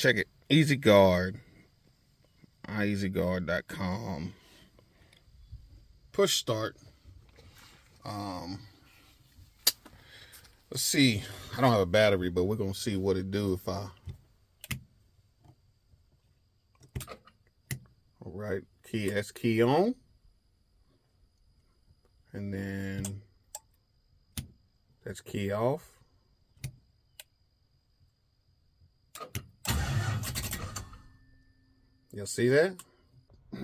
check it. Easy Guard. EasyGuard.com. Push start. Let's see. I don't have a battery, but we're gonna see what it do if I. All right, that's key on, and then that's key off. You'll see that?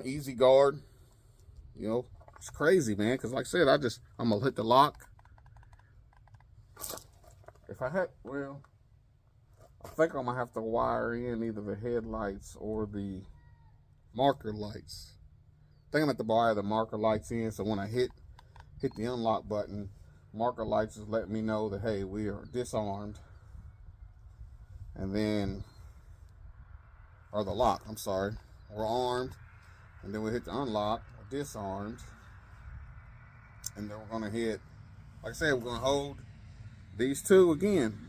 Easy Guard. You know, it's crazy, man, because like I said, I'm gonna hit the lock. If I had, well, I think I'm gonna have to wire in either the headlights or the marker lights. I think I'm gonna have to wire the marker lights in, so when I hit the unlock button, marker lights is letting me know that, hey, we are disarmed. And then, or the lock, I'm sorry, we're armed. And then we hit the unlock, we're disarmed. And then we're gonna hit, like I said, we're gonna hold these two again.